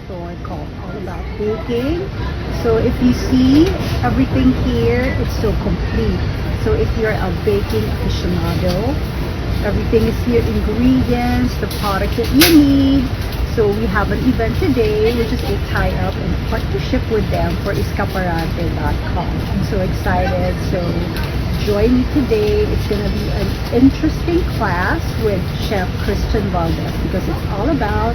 store called All About Baking. So if you see everything here, it's so complete. So if you're a baking aficionado, everything is here, ingredients, the products that you need. So we have an event today, which is a tie-up and partnership with them for escaparate.com. I'm so excited. So join me today. It's going to be an interesting class with Chef Valdes because it's all about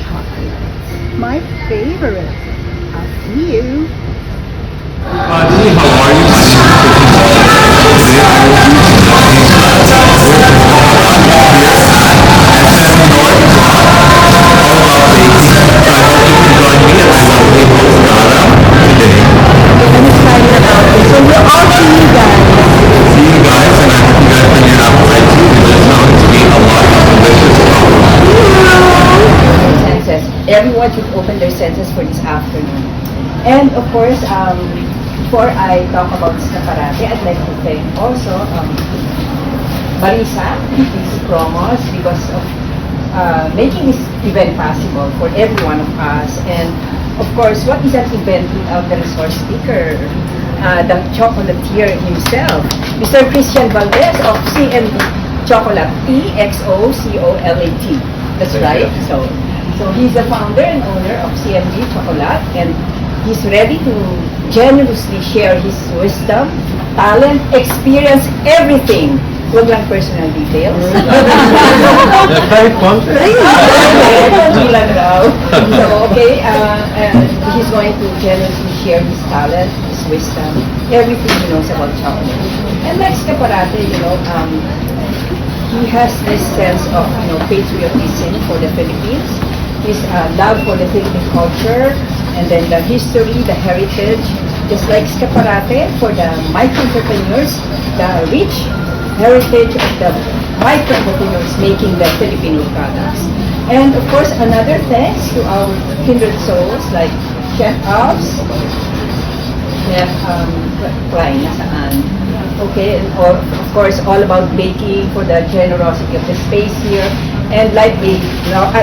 chocolates. My favorite. I'll see you. Dee, how are you? My name is Today I will be conducting a class here at SM North Block, all about baking. So I hope you can join me and my lovely host Dara today. I'm excited about this. So we'll all see you guys. See you guys, and I hope you guys bring your appetite too, because there's going to be a lot of delicious chocolate. Senses. Everyone should open their senses for this afternoon. And of course, before I talk about Escaparate, I'd like to thank also Marisa, these promos, because of making this event possible for every one of us. And of course, what is an event without the resource speaker? The chocolatier himself, Mr. Valdes of CMB Tsokolat, Txocolat. That's right. So he's the founder and owner of CMB Tsokolat, and he's ready to generously share his wisdom, talent, experience, everything. Huwag lang personal details. That's very fun. Hindi lang raw. So, okay, and he's going to generously share his talent, his wisdom, everything he knows about chocolate. And like Escaparate, he has this sense of, patriotism for the Philippines, his love for the Philippine culture, and then the history, the heritage, just like Escaparate for the micro-entrepreneurs, the rich heritage of the micro-entrepreneurs making the Filipino products. And of course, another thanks to our kindred souls like Chef Alves, Chef Klein, nasaan? Okay, and of course, all about baking for the generosity of the space here. And like a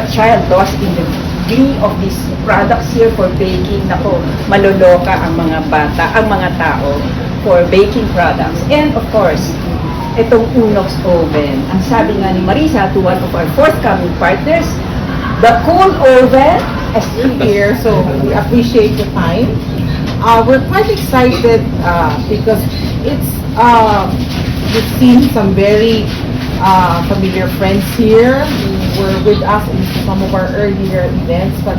child lost in the glee of these products here for baking, nako, maloloka ang mga bata, ang mga tao for baking products. And of course, itong Unox oven. Ang sabi nga ni Marisa to one of our forthcoming partners, the cool oven is here, so we appreciate the time. We're quite excited because we've seen some very familiar friends here who were with us in some of our earlier events, but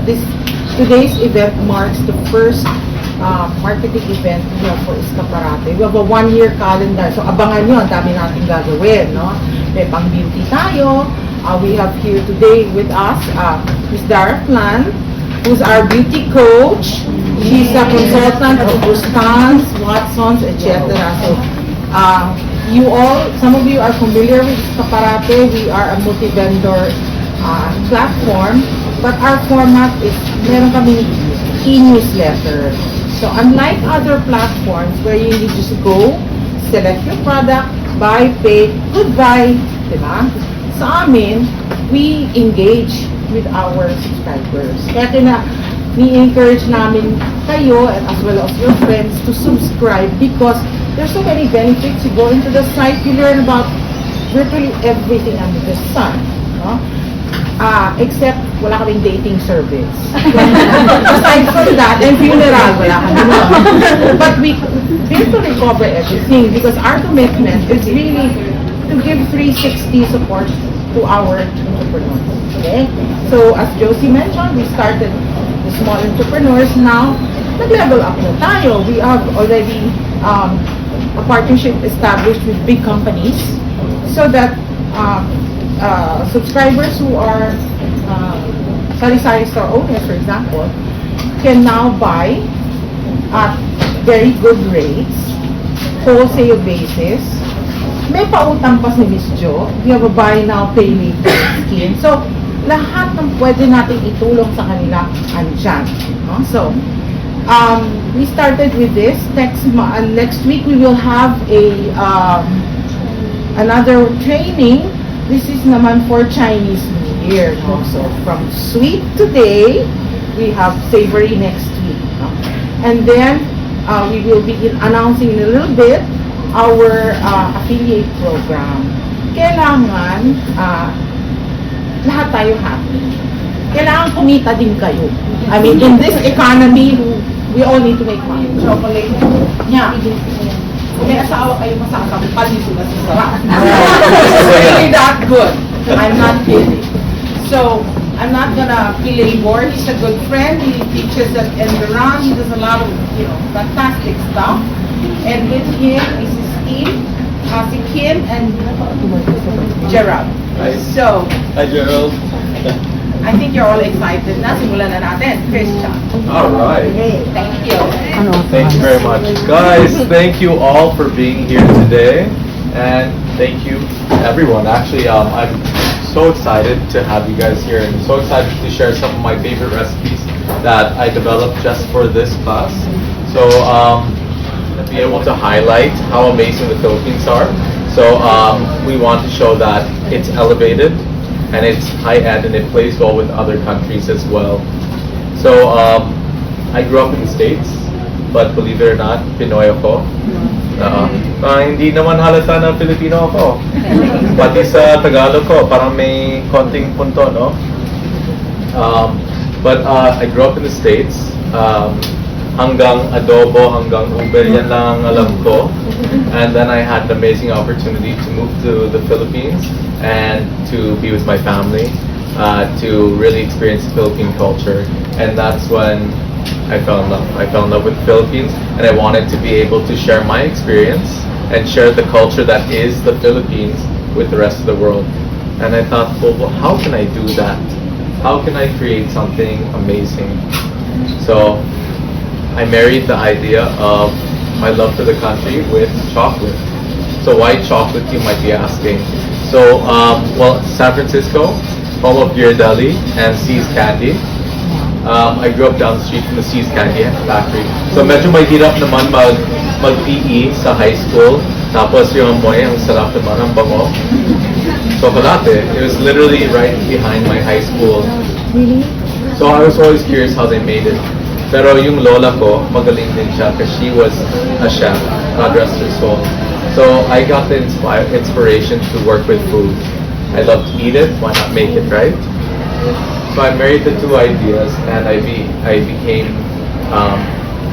today's event marks the first marketing event for Escaparate. We have a one-year calendar, so abangan nyo, ang dami natin gagawin, no? May pang-beauty tayo. We have here today with us Ms. Dara Plan, who's our beauty coach. She's a consultant of Bustans, Watsons, etc. So, some of you are familiar with Escaparate. We are a multi-vendor platform, but our format is, meron kami e-newsletter. So unlike other platforms where you need just go, select your product, buy, pay, goodbye, diba? Sa amin, we engage with our subscribers. Kaya ni-encourage namin kayo and as well as your friends to subscribe because there's so many benefits. You go into the site, you learn about virtually everything under the sun. No? Except wala kaming dating service. Aside from that, and funeral, wala kami. But we virtually cover everything because our commitment is really to give 360 support to our entrepreneurs. Okay? So, as Josie mentioned, we started the small entrepreneurs. Now, nag-level up na tayo. We have already a partnership established with big companies so that subscribers who are sari-sari store owners, for example, can now buy at very good rates, wholesale basis. May pautang pa si Miss Jo. We have a buy now, pay later scheme. So, lahat ng pwede natin itulong sa kanila andyan. No? So, we started with this. Next week, we will have another training. This is naman for Chinese New Year. No? So, from sweet today, we have savory next week. No? And then we will be announcing in a little bit our affiliate program. Kailangan lahat tayo happy. Kailangan kumita din kayo. I mean, in this economy, we all need to make money. Chocolate. Yeah. Kung may asawa kayo, masasampal yung sila sa sarap. It's really that good. I'm not kidding. So, I'm not gonna belabor. He's a good friend. He teaches at Enderon. He does a lot of, fantastic stuff. And with him is his team, si Kim and Gerald. Hi. So, Hi, Gerald. I think you're all excited na. Simulan na natin. Christian. All right. Thank you. Thank you very much. Guys, thank you all for being here today. And thank you, everyone. Actually, I'm so excited to have you guys here and so excited to share some of my favorite recipes that I developed just for this class. So, to be able to highlight how amazing the Philippines are. So, we want to show that it's elevated and it's high-end and it plays well with other countries as well. So, I grew up in the States, but believe it or not, Pinoy ako. Hindi naman halata na Filipino ako. Pati sa Tagalog ko, parang may konting punto, no? But I grew up in the States. Hanggang adobo, hanggang Uber, yan lang ang alam ko. And then I had an amazing opportunity to move to the Philippines and to be with my family, to really experience Philippine culture. And that's when I fell in love. I fell in love with the Philippines, and I wanted to be able to share my experience and share the culture that is the Philippines with the rest of the world. And I thought, well, how can I do that? How can I create something amazing? So I married the idea of my love for the country with chocolate. So why chocolate, you might be asking? So, well, San Francisco, home of Ghirardelli and C's Candy. I grew up down the street from the C's Candy factory. So medyo mahirap naman mag-PE sa high school. Tapos yung amoy, ang sarap naman, ang bango. Tsokolat. It was literally right behind my high school. So I was always curious how they made it. Pero yung lola ko, magaling din siya because she was a chef, God rest her soul. So I got the inspiration to work with food. I love to eat it, why not make it, right? So I married the two ideas and I became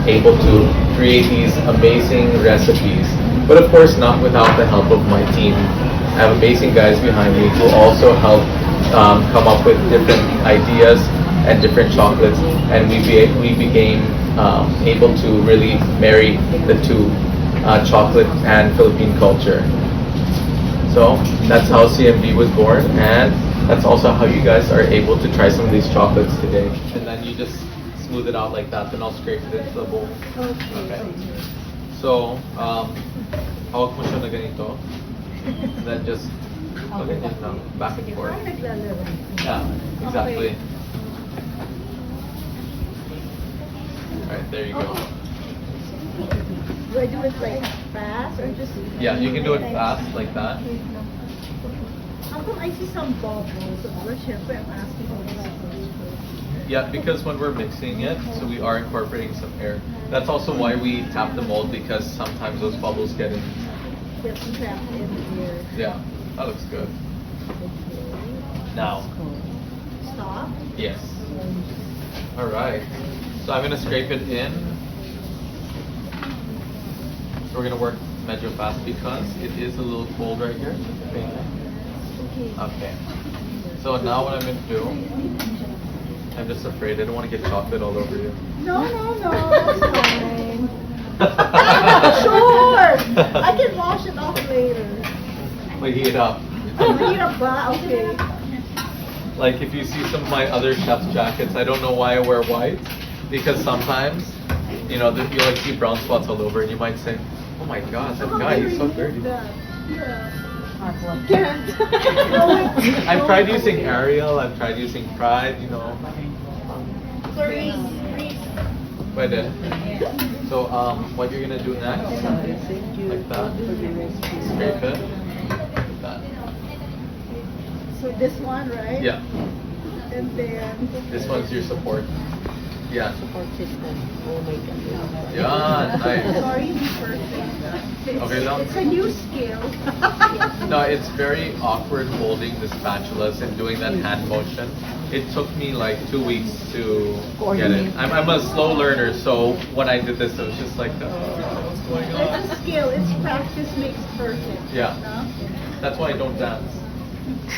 able to create these amazing recipes. But of course not without the help of my team. I have amazing guys behind me who also help come up with different ideas and different chocolates, and we became able to really marry the two, chocolate and Philippine culture. So that's how CMB was born, and that's also how you guys are able to try some of these chocolates today. And then you just smooth it out like that, then I'll scrape it into the bowl. Okay. So, hawak mo siya na ganito, and then just ganyan lang, back and forth. Yeah, exactly. Alright, there you go. Do I do it like fast or just? Yeah, you can do it fast like that. How come I see some bubbles? Syempre, I'm asking for this. Yeah, because when we're mixing it, so we are incorporating some air. That's also why we tap the mold, because sometimes those bubbles get in. Get trapped in here. Yeah, that looks good. Now. Stop. Yes. Alright. So I'm going to scrape it in. So we're going to work medyo fast because it is a little cold right here. Okay. So now what I'm going to do, I'm just afraid I don't want to get chocolate all over you. No, it's fine. Sure. I can wash it off later. Like heat it up. Okay. Like if you see some of my other chef's jackets, I don't know why I wear white. Because sometimes, you know, you like see brown spots all over, and you might say, "Oh my God, that guy is so dirty." I've tried using Ariel, I've tried using Pride, you know. But so what you're gonna do next, like that, scrape it, like that. So this one, right? Yeah. And then This one's your support. Yeah. Support system. Oh my God. Yeah, nice. Sorry, be perfect. Okay lang. It's a new skill. No, it's very awkward holding the spatulas and doing that hand motion. It took me like 2 weeks to get it. I'm a slow learner, so when I did this, it was just like, what's going on? It's a skill. It's practice makes perfect. Yeah. No? That's why I don't dance.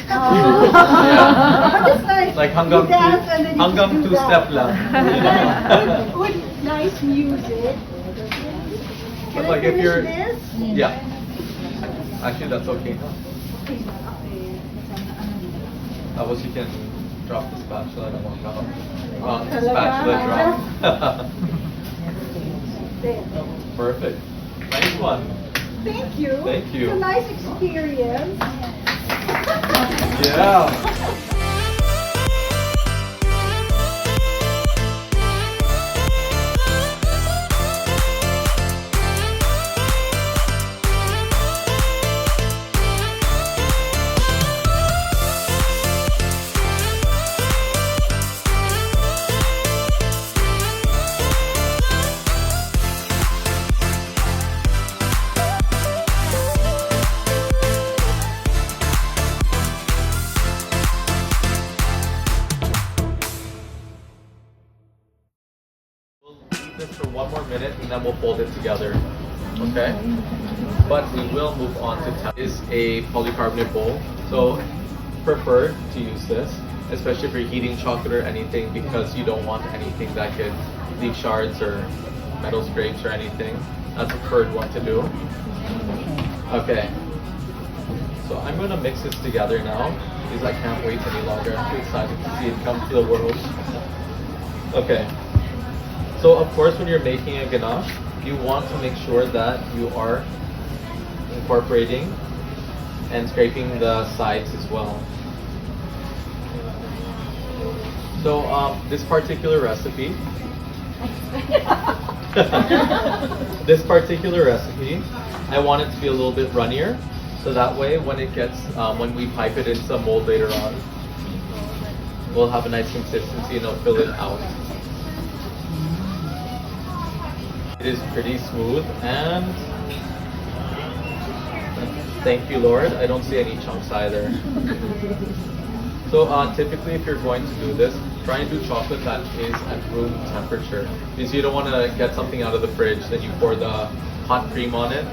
Oh. Yeah. But it's nice. Like You dance and then you hanggang do two that. step lang. With nice music. But Can like I if finish you're, this? yeah. Actually, that's okay. Tapos you can drop the spatula and walk out. Spatula drop. There. Perfect. Nice one. Thank you. Thank you. It's a nice experience. Yeah. We'll leave this for 1 more minute and then we'll fold it together. Okay? But we will move on to is a polycarbonate bowl. So prefer to use this, especially if you're heating chocolate or anything, because you don't want anything that could leave shards or metal scrapes or anything. That's the preferred one to do. Okay. So I'm gonna mix this together now because I can't wait any longer. I'm too excited to see it come to the world. Okay. So of course, when you're making a ganache, you want to make sure that you are incorporating and scraping the sides as well. So this particular recipe, I want it to be a little bit runnier, so that way when it gets, when we pipe it into a mold later on, we'll have a nice consistency and it'll fill it out. It is pretty smooth and thank you, Lord, I don't see any chunks either. So typically if you're going to do this, try and do chocolate that is at room temperature. Because you don't want to get something out of the fridge, then you pour the hot cream on it,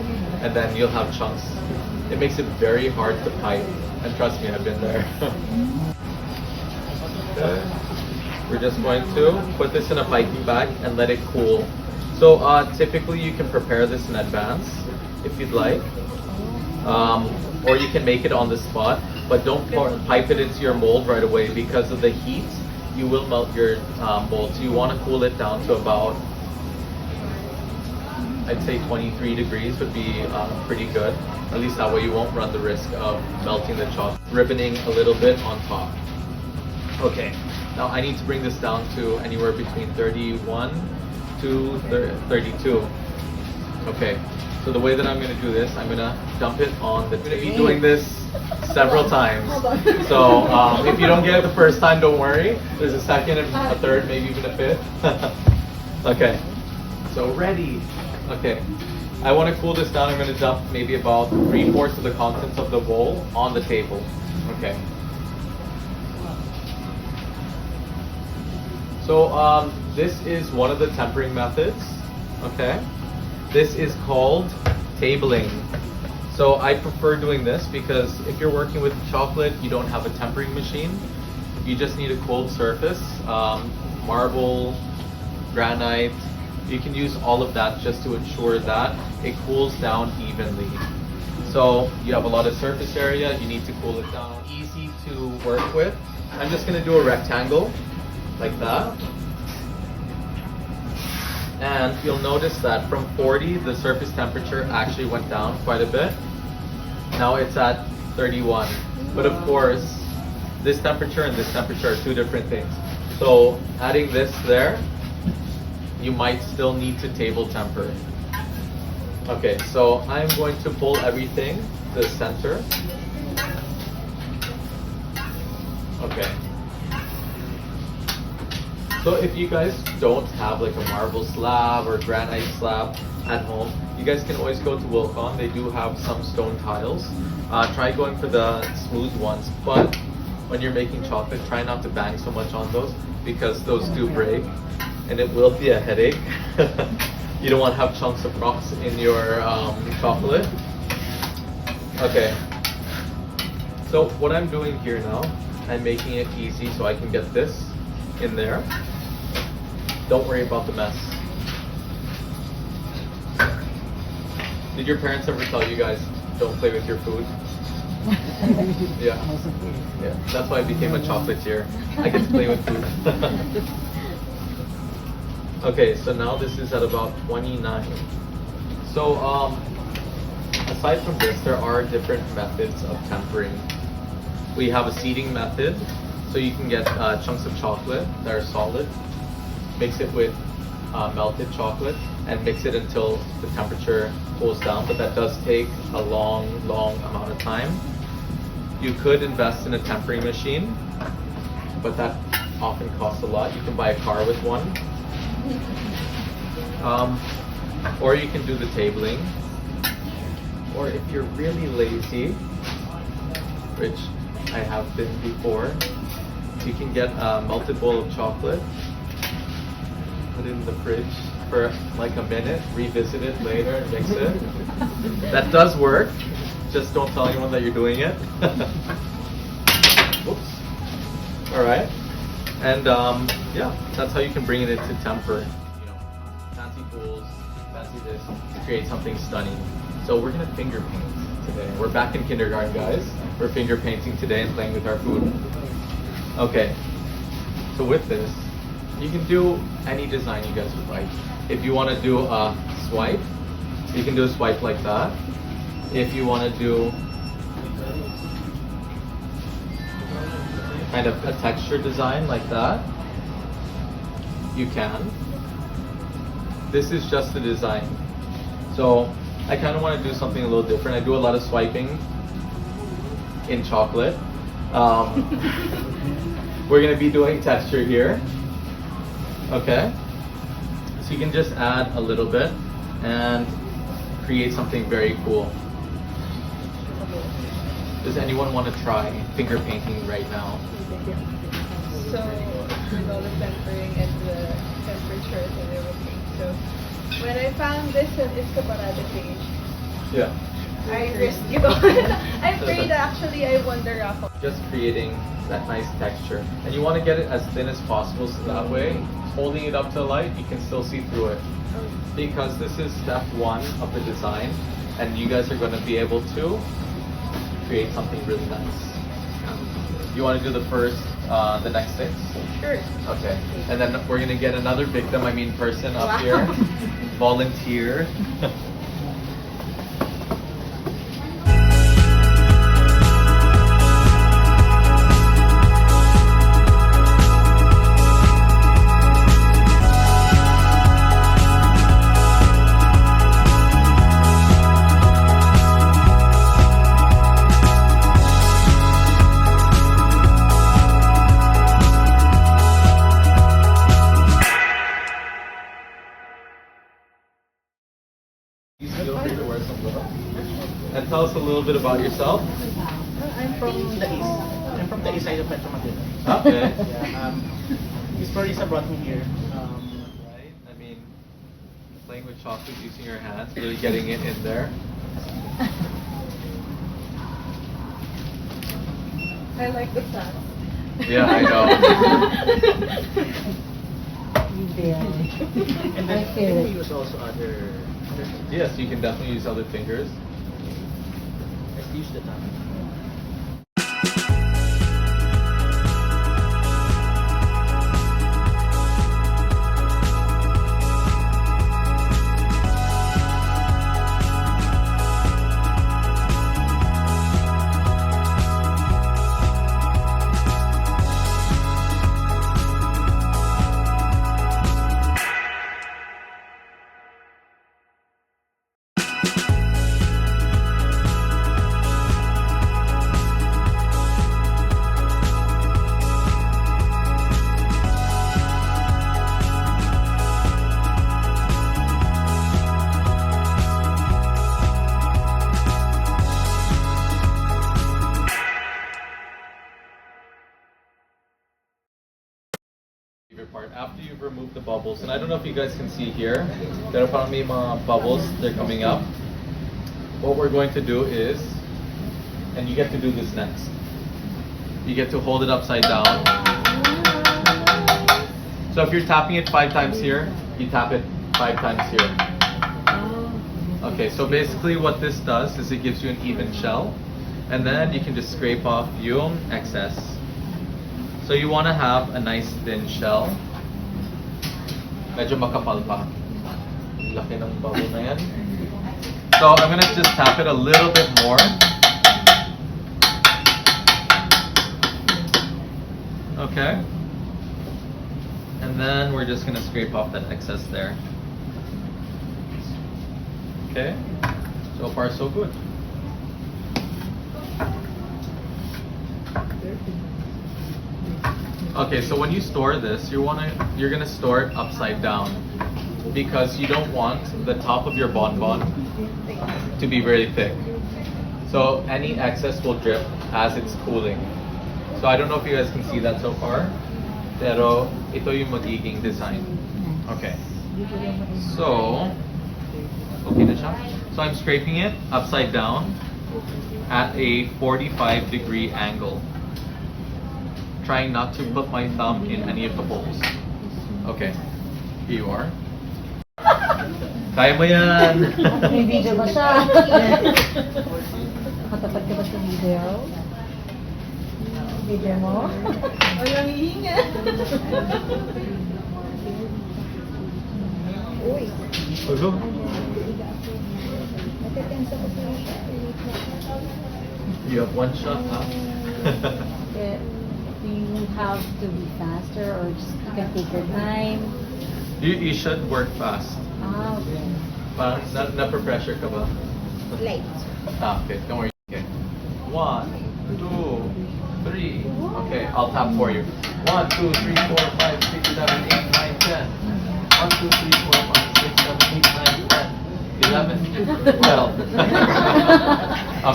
and then you'll have chunks. It makes it very hard to pipe, and trust me, I've been there. Okay. We're just going to put this in a piping bag and let it cool. So typically you can prepare this in advance if you'd like, or you can make it on the spot, but don't pipe it into your mold right away because of the heat. You will melt your mold, so you want to cool it down to about, I'd say 23 degrees would be pretty good. At least that way you won't run the risk of melting the chocolate. Ribboning a little bit on top. Okay, now I need to bring this down to anywhere between 31 to 32. Okay, so the way that I'm going to do this, I'm going to dump it on the... I'm going to be doing this several times. So if you don't get it the first time, don't worry. There's a second, a third, maybe even a fifth. Okay, so ready. Okay, I want to cool this down. I'm going to dump maybe about 3/4 of the contents of the bowl on the table. Okay. So this is one of the tempering methods. Okay, this is called tabling. So I prefer doing this because if you're working with chocolate, you don't have a tempering machine. You just need a cold surface, marble, granite. You can use all of that just to ensure that it cools down evenly. So you have a lot of surface area, you need to cool it down. Easy to work with. I'm just going to do a rectangle like that. And you'll notice that from 40, the surface temperature actually went down quite a bit. Now it's at 31. But of course, this temperature and this temperature are two different things. So adding this there, you might still need to table temper. Okay, so I'm going to pull everything to the center. Okay. So if you guys don't have like a marble slab or granite slab at home, you guys can always go to Wilcon. They do have some stone tiles. Try going for the smooth ones, but when you're making chocolate, try not to bang so much on those because those do break and it will be a headache. You don't want to have chunks of rocks in your chocolate. Okay, so what I'm doing here now, I'm making it easy so I can get this in there. Don't worry about the mess. Did your parents ever tell you guys, don't play with your food? Yeah. Yeah. That's why I became a chocolatier. I get to play with food. Okay, so now this is at about 29. So aside from this, there are different methods of tempering. We have a seeding method, so you can get chunks of chocolate that are solid, mix it with melted chocolate, and mix it until the temperature cools down, but that does take a long amount of time. You could invest in a tempering machine, but that often costs a lot. You can buy a car with one. Or you can do the tabling. Or if you're really lazy, which I have been before, you can get a melted bowl of chocolate, put it in the fridge for like a minute, revisit it later and mix it. That does work. Just don't tell anyone that you're doing it. Whoops. Alright. And yeah, that's how you can bring it into temper. You know, fancy pools, fancy this, to create something stunning. So we're gonna finger paint today. We're back in kindergarten, guys. We're finger painting today and playing with our food. Okay. So with this, you can do any design you guys would like. If you want to do a swipe, you can do a swipe like that. If you want to do kind of a texture design like that, you can. This is just the design. So I kind of want to do something a little different. I do a lot of swiping in chocolate. We're going to be doing texture here. Okay. So you can just add a little bit and create something very cool. Does anyone want to try finger painting right now? So, with all the tempering and the temperatures and everything. So, when I found this on Chicokate page, Yeah. I risked it all. I prayed actually, I wonder ako. Just creating that nice texture. And you want to get it as thin as possible so that way, holding it up to the light, you can still see through it. Because this is step one of the design, and you guys are going to be able to create something really nice. You want to do the next 6? Sure. Okay. And then we're going to get another victim, person up here. Volunteer. Feel free to wear some gloves. And tell us a little bit about yourself. I'm from the east. I'm from the east side of Metro Manila. Okay. Yeah, Miss Florisa brought me here. Right? Playing with chocolate using your hands, really getting it in there. I like the sun. Yeah, I know. And then can we use also other Yes, you can definitely use other fingers. let's use the tongue. we've removed the bubbles, and I don't know if you guys can see here, pero parang may mga bubbles, they're coming up. What we're going to do is, and you get to do this next. You get to hold it upside down. So if you're tapping it 5 times here, you tap it 5 times here. Okay, so basically what this does is it gives you an even shell, and then you can just scrape off yung excess. So you want to have a nice thin shell. Medyo makapal pa. Laki ng bubble na yan. So I'm gonna just tap it a little bit more. Okay. And then we're just gonna scrape off that excess there. Okay. So far so good. Okay, so when you store this, you're gonna store it upside down because you don't want the top of your bonbon to be very thick. So any excess will drip as it's cooling. So I don't know if you guys can see that so far, pero ito yung magiging design. Okay. So, okay na siya. So I'm scraping it upside down at a 45-degree angle. Trying not to put my thumb in any of the holes. Okay, here you are. Kaya mo yan! May video ba siya? Nakatapat ka ba sa video? Video mo? Walang hihinga. Uy. Hello? Natatensa ko sa siya. You have one shot, huh? Do you have to be faster or just you can take your time? You should work fast. Ah, okay. Parang na-pressure ka ba? Light. Ah, okay. Don't worry. Okay. 1, 2, 3. Okay, I'll tap for you. 1, 2, 3, 4, 5, 6, 7, 8, 9, 10. 1, 2, 3, 4, 5, 6, 7, 8, 9, 10. 11, 12.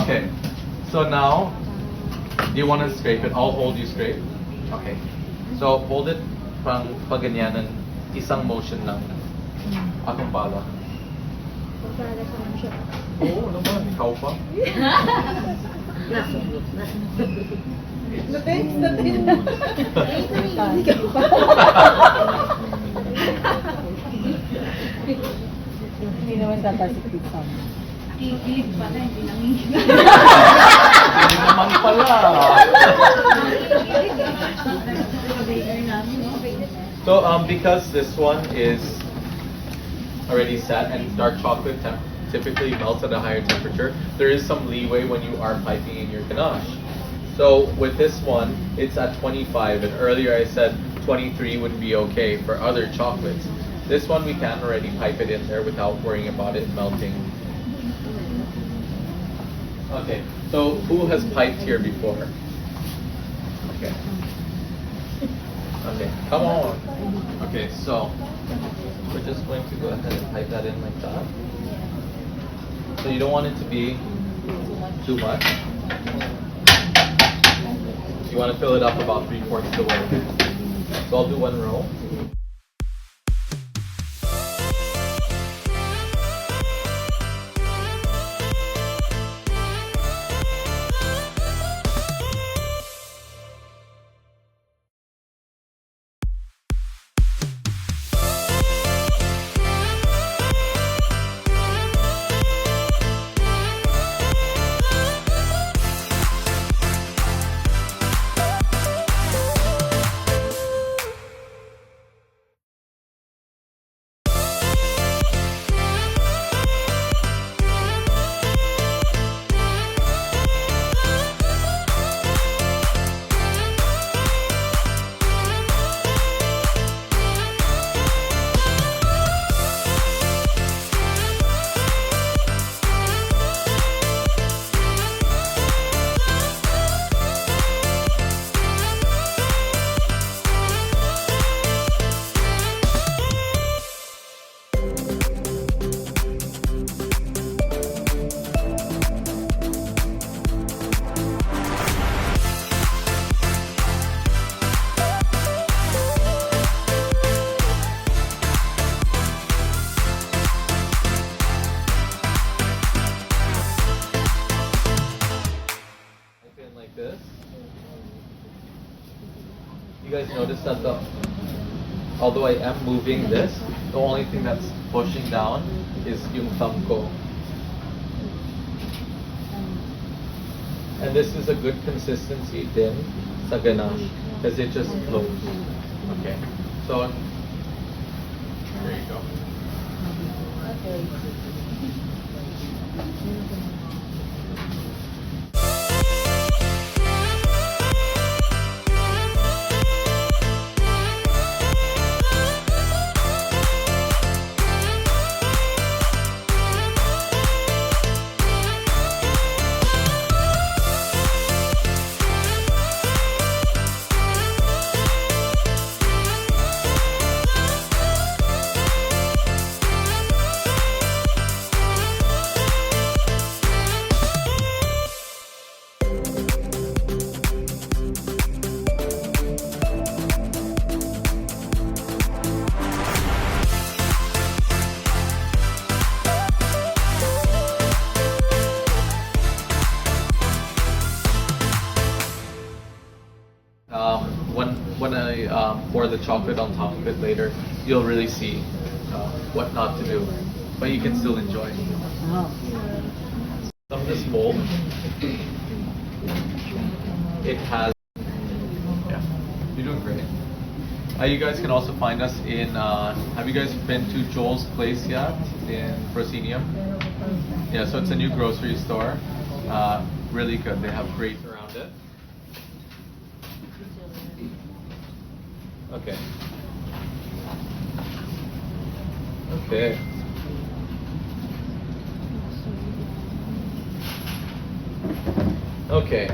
Okay. So now, do you want to scrape it? I'll hold you scrape. Okay. So hold it pang paganyanan, isang motion lang. Akong pala. Oo naman, ikaw pa. Hindi naman tatasik sa mo. Kikilig pala, hindi nanginig. Hindi naman pala. So because this one is already set and dark chocolate typically melts at a higher temperature, there is some leeway when you are piping in your ganache. So with this one, it's at 25, and earlier I said 23 would be okay for other chocolates. This one we can already pipe it in there without worrying about it melting. Okay, so who has piped here before? Okay. Okay, come on. Okay, so we're just going to go ahead and pipe that in like that. So you don't want it to be too much. You want to fill it up about 3/4 the way. So I'll do 1 row. notice that although I am moving this, the only thing that's pushing down is yung thumb ko. And this is a good consistency din sa ganache because it just flows. Okay, so there you go. When I pour the chocolate on top of it later, you'll really see what not to do, but you can still enjoy. Wow. Some of this mold, it has. Yeah, you're doing great. You guys can also find us in. Have you guys been to Joel's Place yet in Proscenium? Yeah, so it's a new grocery store. Really good. They have grapes around it. Okay. Okay. Okay.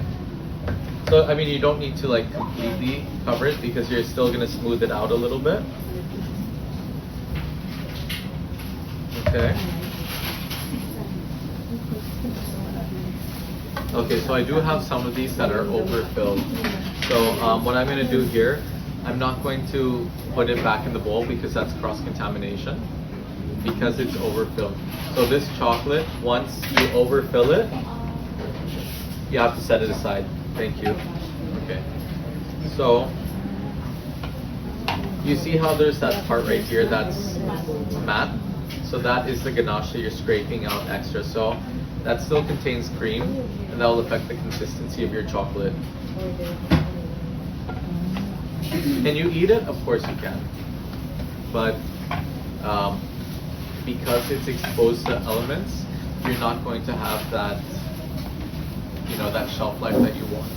So, I mean, you don't need to like completely cover it because you're still gonna smooth it out a little bit. Okay. Okay, so I do have some of these that are overfilled. So what I'm gonna do here, I'm not going to put it back in the bowl because that's cross-contamination because it's overfilled. So this chocolate, once you overfill it, you have to set it aside. Thank you. Okay. So you see how there's that part right here that's matte? So that is the ganache that you're scraping out extra. So that still contains cream and that will affect the consistency of your chocolate. Can you eat it? Of course you can. But because it's exposed to elements, you're not going to have that, you know, that shelf life that you want.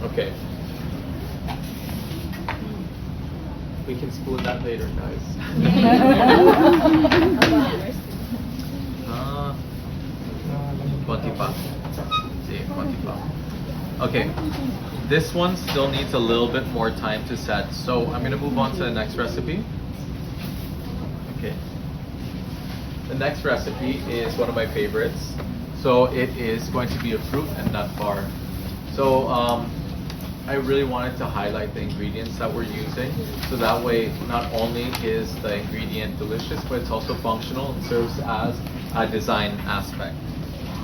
Okay. We can spoon that later, guys. Konti pa. See, konti pa. Okay. This one still needs a little bit more time to set, so I'm going to move on to the next recipe. Okay. The next recipe is one of my favorites. So it is going to be a fruit and nut bar. So I really wanted to highlight the ingredients that we're using, so that way not only is the ingredient delicious, but it's also functional and serves as a design aspect.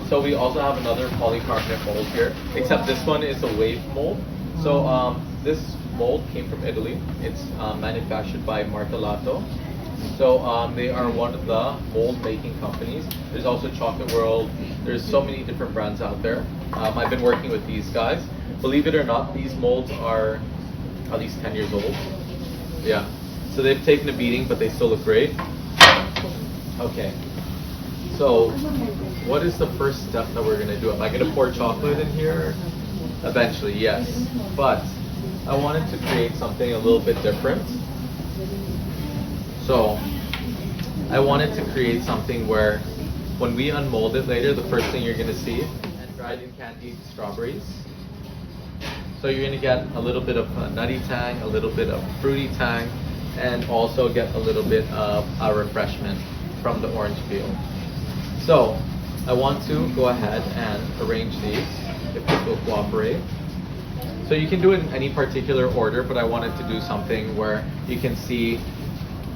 So we also have another polycarbonate mold here, except this one is a wave mold. So this mold came from Italy. It's manufactured by Martellato. So they are one of the mold making companies. There's also Chocolate World. There's so many different brands out there. I've been working with these guys. Believe it or not, these molds are at least 10 years old. Yeah. So they've taken a beating, but they still look great. Okay. So what is the first step that we're going to do? Am I going to pour chocolate in here? Eventually, yes. But I wanted to create something a little bit different. So I wanted to create something where when we unmold it later, the first thing you're going to see, and dried in candied strawberries. So you're going to get a little bit of a nutty tang, a little bit of fruity tang, and also get a little bit of a refreshment from the orange peel. So I want to go ahead and arrange these, if this will cooperate. So you can do it in any particular order, but I wanted to do something where you can see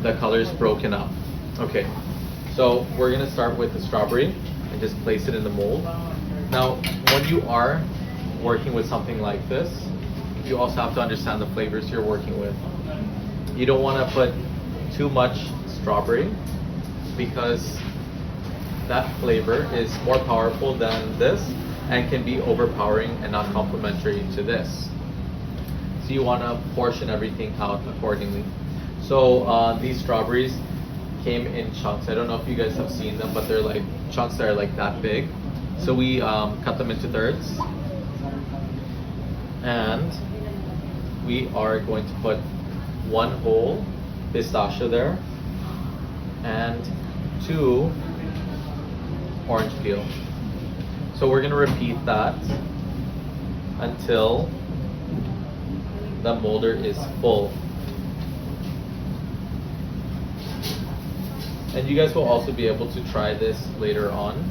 the colors broken up. Okay, so we're going to start with the strawberry and just place it in the mold. Now, when you are working with something like this, you also have to understand the flavors you're working with. You don't want to put too much strawberry because that flavor is more powerful than this and can be overpowering and not complementary to this. So you want to portion everything out accordingly. So these strawberries came in chunks. I don't know if you guys have seen them, but they're like chunks that are like that big. So we cut them into thirds. And we are going to put one whole pistachio there and 2 orange peel. So we're going to repeat that until the molder is full. And you guys will also be able to try this later on.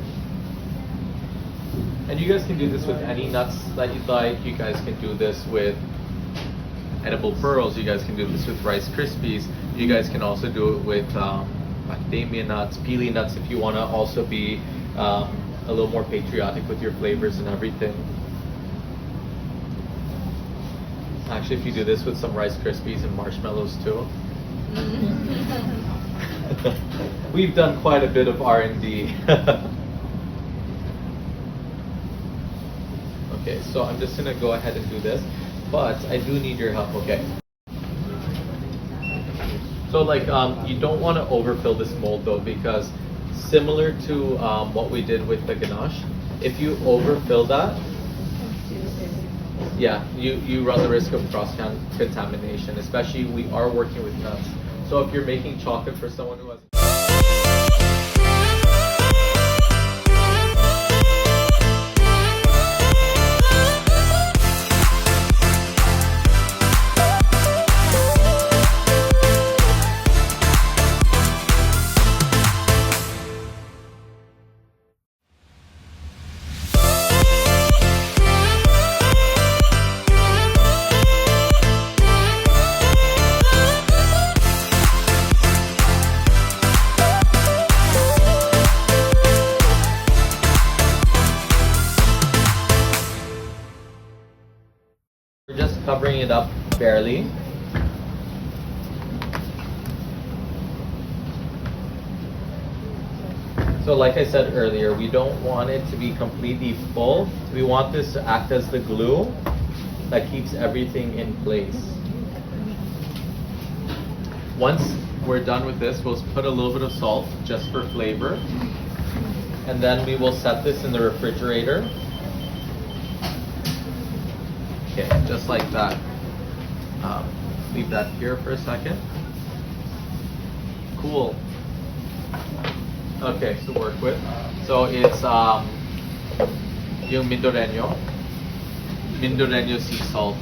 And you guys can do this with any nuts that you'd like. You guys can do this with edible pearls. You guys can do this with Rice Krispies. You guys can also do it with macadamia nuts, pili nuts if you want to also be a little more patriotic with your flavors and everything. Actually, if you do this with some Rice Krispies and marshmallows too. We've done quite a bit of R&D. Okay, so I'm just gonna go ahead and do this, but I do need your help, okay? So like, you don't want to overfill this mold though, because similar to what we did with the ganache, if you overfill that, yeah, you run the risk of cross-contamination, especially we are working with nuts. So if you're making chocolate for someone who has covering it up barely. So like I said earlier, we don't want it to be completely full. We want this to act as the glue that keeps everything in place. Once we're done with this, we'll put a little bit of salt just for flavor. And then we will set this in the refrigerator. Okay, just like that. Leave that here for a second. Cool. Okay, so work with. So it's yung Mindoreño sea salt.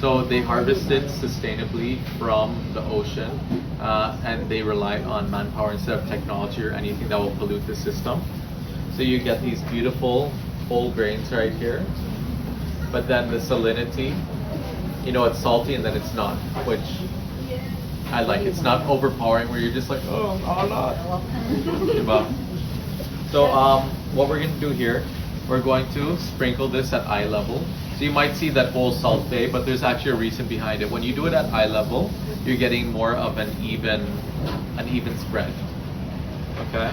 So they harvest it sustainably from the ocean, and they rely on manpower instead of technology or anything that will pollute the system. So you get these beautiful whole grains right here. But then the salinity, you know, it's salty and then it's not, which I like. It's not overpowering where you're just like, oh, Allah. So what we're going to do here, we're going to sprinkle this at eye level. So you might see that whole salt bay, but there's actually a reason behind it. When you do it at eye level, you're getting more of an even spread. Okay?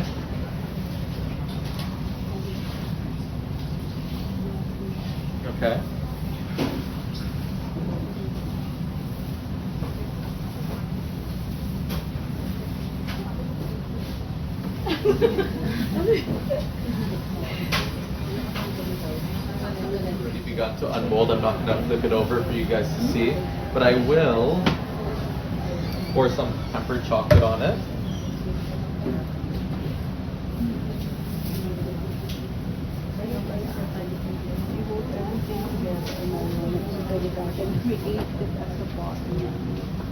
Okay. Already begun to unmold. I'm not going to flip it over for you guys to see, but I will pour some tempered chocolate on it.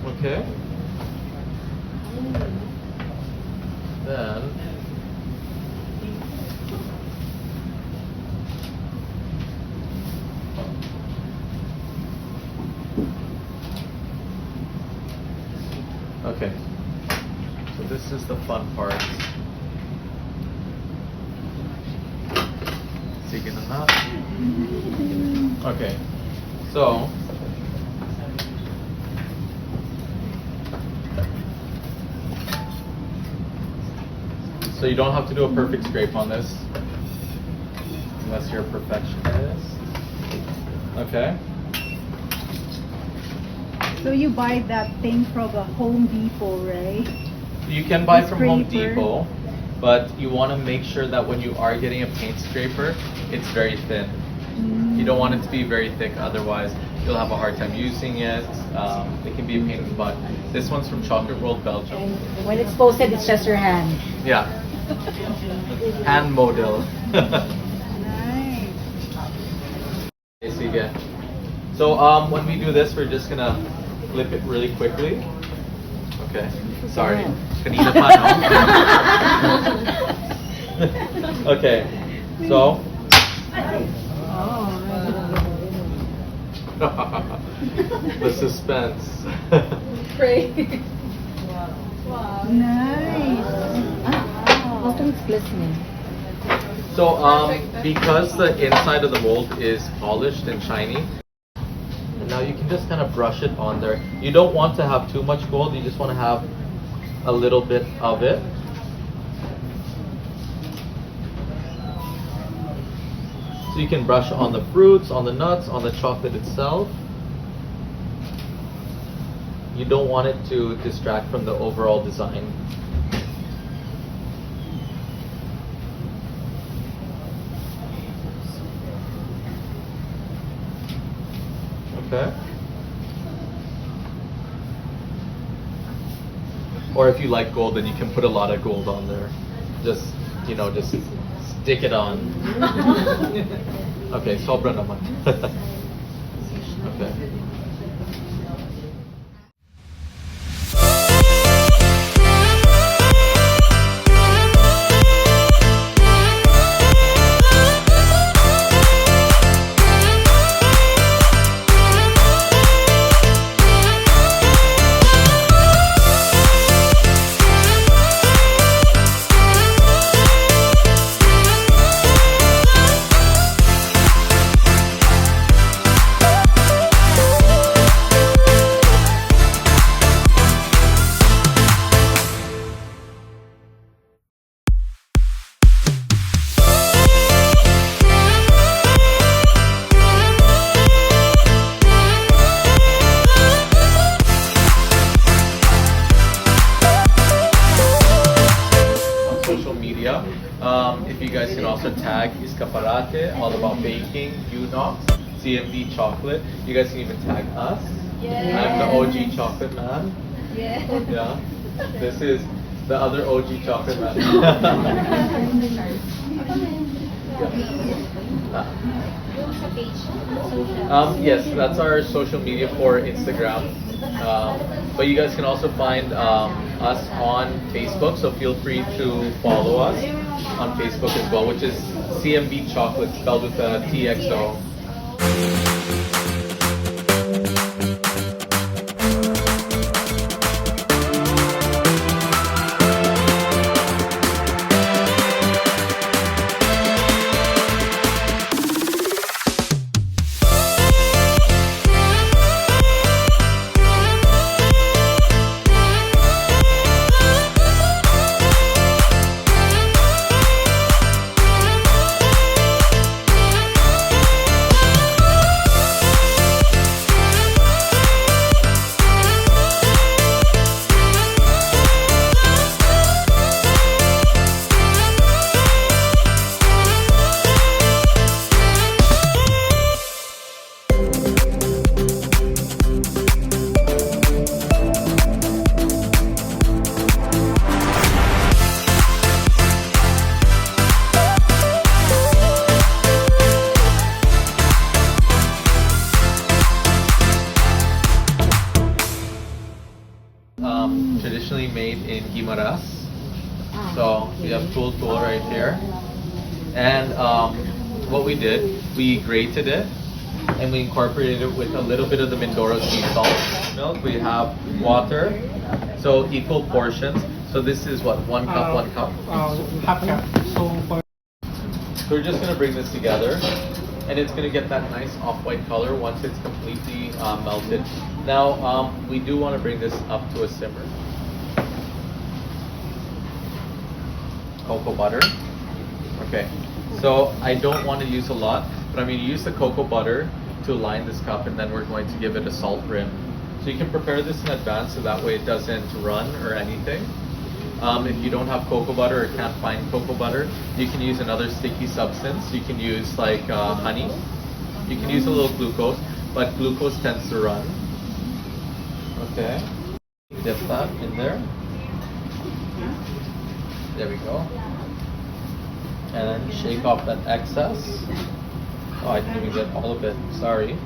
Okay. Then okay. So this is the fun part. Sige na. Okay. So So you don't have to do a perfect scrape on this, unless you're a perfectionist. Okay. So you buy that thing from a Home Depot, right? You can buy The from Home scraper. Depot, but you want to make sure that when you are getting a paint scraper, it's very thin. You don't want it to be very thick, otherwise you'll have a hard time using it. It can be a pain in the butt. This one's from Chocolate World, Belgium. When it's posted, it's just your hand. Yeah. Hand model. Nice. Sige. So when we do this, we're just gonna flip it really quickly. Okay. Sorry. Kanina pa, no? Okay. So. The suspense. Pray. Nice. How come it's glistening? So because the inside of the mold is polished and shiny, and now you can just kind of brush it on there. You don't want to have too much gold, you just want to have a little bit of it. So you can brush on the fruits, on the nuts, on the chocolate itself. You don't want it to distract from the overall design. Okay. Or if you like gold, then you can put a lot of gold on there. Just, just stick it on. Okay, sobra naman. Okay. If you guys can also tag Chicokate, all about baking, UNOX, CMB chocolate. You guys can even tag us. Yeah. I'm the OG chocolate man. Yeah. Yeah. This is the other OG chocolate man. Yes, that's our social media for Instagram. But you guys can also find us on Facebook, so feel free to follow us on Facebook as well, which is CMB Chocolate, spelled with a TXO. Traditionally made in Guimaras. So we have tool right here. And what we did, we grated it and we incorporated it with a little bit of the Mindoro sea salt milk. We have water, so equal portions. So this is what, 1 cup, 1 cup? Half cup. So for So we're just going to bring this together, and it's going to get that nice off-white color once it's completely melted. Now, we do want to bring this up to a simmer. cocoa butter. Okay, so I don't want to use a lot, but I'm going to use the cocoa butter to line this cup, and then we're going to give it a salt rim. So you can prepare this in advance so that way it doesn't run or anything. If you don't have cocoa butter or can't find cocoa butter, you can use another sticky substance. You can use like honey. You can use a little glucose, but glucose tends to run. Okay, dip that in there. There we go. And shake off that excess. Oh, I didn't even get all of it. Sorry.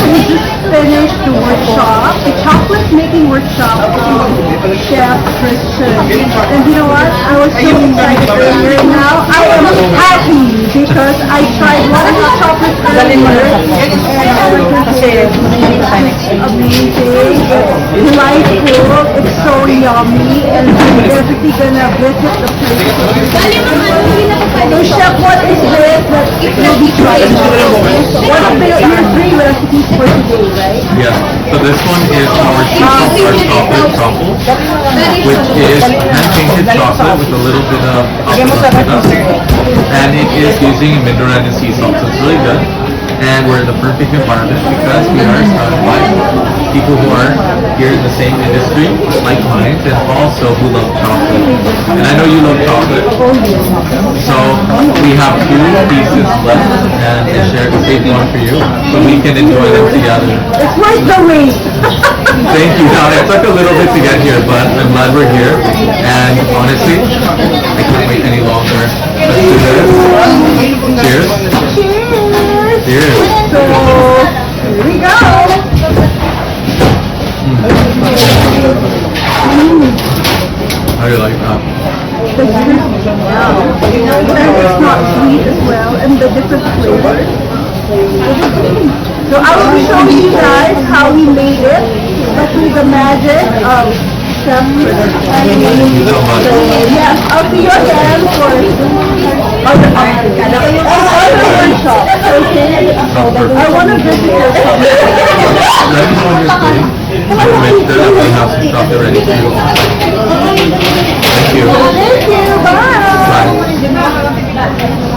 We just finished the workshop, the chocolate making workshop with Chef Christian. And you know what? I was so excited earlier. Now I am happy because I tried one of the chocolates earlier and it's amazing. It's delightful. It's so yummy, and I'm definitely gonna visit the place. So Chef, what is this that you'll be trying? One of your three recipes for today, right? Yeah. So this one is our chocolate truffle, which is hand-painted chocolate with a little bit of and it is using Mindorana sea salt, so it's really good. And we're in the perfect environment because we are surrounded by people who are here in the same industry, like mine, and also who love chocolate. And I know you love chocolate. So we have 2 pieces left, and I shared the same one for you, so we can enjoy them together. It's worth the wait. Thank you. Now, it took a little bit to get here, but I'm glad we're here. And honestly, I can't wait any longer. Let's do this. Cheers. Cheers. So, here we go. How do you like that? The crispy, wow. And it's not sweet as well, and the different flavors. So I will be showing you guys how we made it, but through the magic of Chef. Thank you so much. So yes, I'll see you again for other workshop. Okay? I want to visit your shop. Let me know when you're free. We'll make sure that we have some chocolate ready for you. Thank you. Thank you. Bye. Bye.